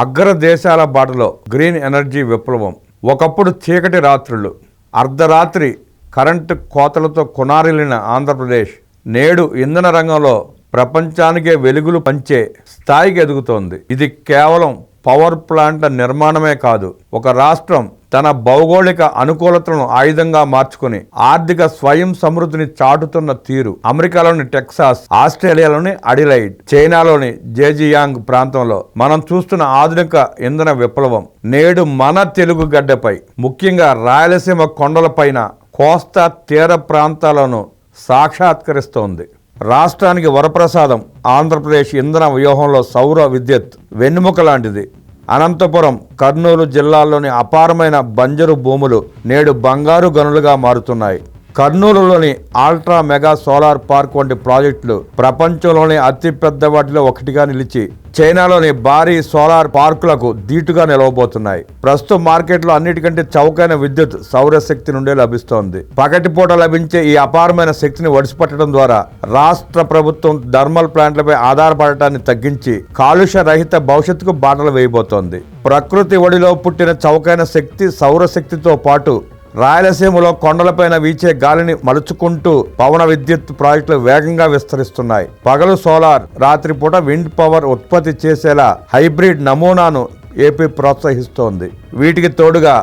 అగ్రదేశాల బాటలో green energy విప్లవం. ఒకప్పుడు చీకటి రాత్రులు, అర్ధరాత్రి కరెంటు కోతలతో కొనారిల్లిన ఆంధ్రప్రదేశ్ నేడు ఇంధన రంగంలో ప్రపంచానికే వెలుగులు పంచే స్థాయికి ఎదుగుతోంది. ఇది కేవలం పవర్ ప్లాంట్ల నిర్మాణమే కాదు, ఒక రాష్ట్రం తన భౌగోళిక అనుకూలతలను ఆయుధంగా మార్చుకుని ఆర్థిక స్వయం సమృద్ధిని చాటుతున్న తీరు. అమెరికాలోని టెక్సాస్, ఆస్ట్రేలియాలోని అడిలైడ్, చైనాలోని జేజియాంగ్ ప్రాంతంలో మనం చూస్తున్న ఆధునిక ఇంధన విప్లవం నేడు మన తెలుగు గడ్డపై, ముఖ్యంగా రాయలసీమ కొండలపైన, కోస్తా తీర ప్రాంతాలను సాక్షాత్కరిస్తోంది. రాష్ట్రానికి వరప్రసాదం ఆంధ్రప్రదేశ్ ఇంధన వ్యూహంలో సౌర విద్యుత్ వెన్నెముక లాంటిది. అనంతపురం, కర్నూలు జిల్లాల్లోని అపారమైన బంజరు భూములు నేడు బంగారు గనులుగా మారుతున్నాయి. కర్నూలులోని ఆల్ట్రా మెగా సోలార్ పార్క్ వంటి ప్రాజెక్టులు ప్రపంచంలోని అతిపెద్ద వాటిలో ఒకటిగా నిలిచి చైనాలోని భారీ సోలార్ పార్కులకు ధీటుగా నిలవబోతున్నాయి. ప్రస్తుతం మార్కెట్లో అన్నిటికంటే చౌకైన విద్యుత్ సౌరశక్తి నుండే లభిస్తోంది. పగటిపూట లభించే ఈ అపారమైన శక్తిని ఒడిసిపట్టడం ద్వారా రాష్ట్ర ప్రభుత్వం థర్మల్ ప్లాంట్లపై ఆధారపడటాన్ని తగ్గించి కాలుష్య రహిత భవిష్యత్తుకు బాటలు వేయబోతోంది. ప్రకృతి ఒడిలో పుట్టిన చౌకైన శక్తి సౌరశక్తితో పాటు రాయలసీమలో కొండలపైన వీచే గాలిని మలుచుకుంటూ పవన విద్యుత్ ప్రాజెక్టులు వేగంగా విస్తరిస్తున్నాయి. పగలు సోలార్, రాత్రిపూట విండ్ పవర్ ఉత్పత్తి చేసేలా హైబ్రిడ్ నమూనాను ఏపీ ప్రోత్సహిస్తోంది. వీటికి తోడుగా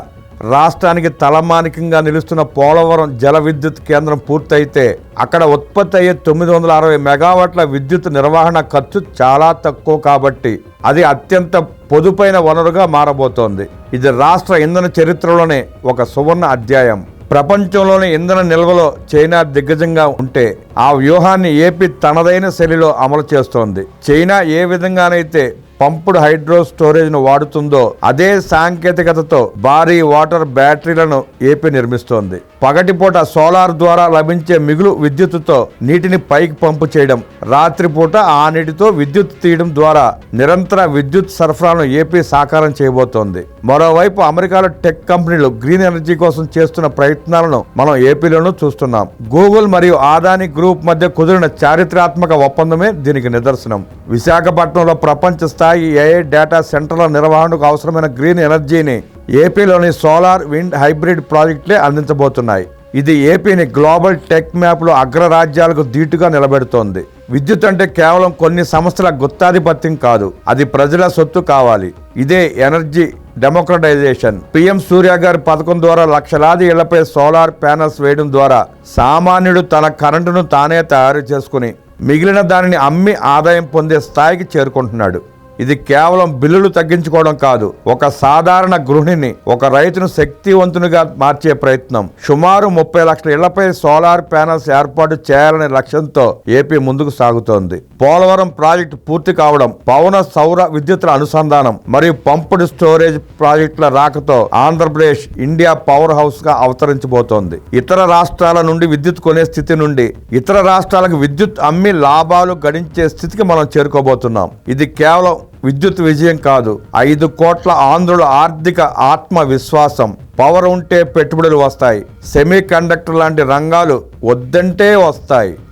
రాష్ట్రానికి తలమానికంగా నిలుస్తున్న పోలవరం జల విద్యుత్ కేంద్రం పూర్తయితే అక్కడ ఉత్పత్తి అయ్యే 960 మెగావాట్ల విద్యుత్ నిర్వహణ ఖర్చు చాలా తక్కువ కాబట్టి అది అత్యంత పొదుపైన వనరుగా మారబోతోంది. ఇది రాష్ట్ర ఇంధన చరిత్రలోనే ఒక సువర్ణ అధ్యాయం. ప్రపంచంలోని ఇంధన నిల్వలో చైనా దిగ్గజంగా ఉంటే ఆ వ్యూహాన్ని ఏపీ తనదైన శైలిలో అమలు చేస్తోంది. చైనా ఏ విధంగానైతే పంపుడ్ హైడ్రో స్టోరేజ్ ను వాడుతుందో అదే సాంకేతికతతో భారీ వాటర్ బ్యాటరీలను ఏపీ నిర్మిస్తోంది. పగటిపూట సోలార్ ద్వారా లభించే మిగులు విద్యుత్తుతో నీటిని పైకి పంపు చేయడం, రాత్రిపూట ఆ నీటితో విద్యుత్ తీయడం ద్వారా నిరంతర విద్యుత్ సరఫరాను ఏపీ సాకారం చేయబోతోంది. మరోవైపు అమెరికాలో టెక్ కంపెనీలు గ్రీన్ ఎనర్జీ కోసం చేస్తున్న ప్రయత్నాలను మనం ఏపీలోనూ చూస్తున్నాం. గూగుల్ మరియు ఆదాని గ్రూప్ మధ్య కుదిరిన చారిత్రాత్మక ఒప్పందమే దీనికి నిదర్శనం. విశాఖపట్నంలో ప్రపంచ స్థాయి ఏఐ డేటా సెంటర్ల నిర్వహణకు అవసరమైన గ్రీన్ ఎనర్జీని ఏపీలోని సోలార్, విండ్ హైబ్రిడ్ ప్రాజెక్టులే అందించబోతున్నాయి. ఇది ఏపీని గ్లోబల్ టెక్ మ్యాప్లో అగ్రరాజ్యాలకు ధీటుగా నిలబెడుతోంది. విద్యుత్ అంటే కేవలం కొన్ని సంస్థల గుత్తాధిపత్యం కాదు, అది ప్రజల సొత్తు కావాలి. ఇదే ఎనర్జీ డెమోక్రటైజేషన్. పిఎం సూర్య గారి పథకం ద్వారా లక్షలాది ఇళ్లపై సోలార్ ప్యానల్స్ వేయడం ద్వారా సామాన్యుడు తన కరెంటును తానే తయారు చేసుకుని మిగిలిన దానిని అమ్మి ఆదాయం పొందే స్థాయికి చేరుకుంటున్నాడు. ఇది కేవలం బిల్లులు తగ్గించుకోవడం కాదు, ఒక సాధారణ గృహిణిని, ఒక రైతును శక్తివంతునిగా మార్చే ప్రయత్నం. సుమారు 30 లక్షల ఇళ్లపై సోలార్ ప్యానల్స్ ఏర్పాటు చేయాలనే లక్ష్యంతో ఏపీ ముందుకు సాగుతోంది. పోలవరం ప్రాజెక్టు పూర్తి కావడం, పవన సౌర విద్యుత్తుల అనుసంధానం మరియు పంప్డ్ స్టోరేజ్ ప్రాజెక్టుల రాకతో ఆంధ్రప్రదేశ్ ఇండియా పవర్ హౌస్ గా అవతరించబోతోంది. ఇతర రాష్ట్రాల నుండి విద్యుత్ కొనే స్థితి నుండి ఇతర రాష్ట్రాలకు విద్యుత్ అమ్మి లాభాలు గడించే స్థితికి మనం చేరుకోబోతున్నాం. ఇది కేవలం విద్యుత్ విజయం కాదు, 5 కోట్ల ఆంధ్రుల ఆర్థిక ఆత్మవిశ్వాసం. పవర్ ఉంటే పెట్టుబడులు వస్తాయి, సెమీ కండక్టర్ లాంటి రంగాలు వద్దంటే వస్తాయి.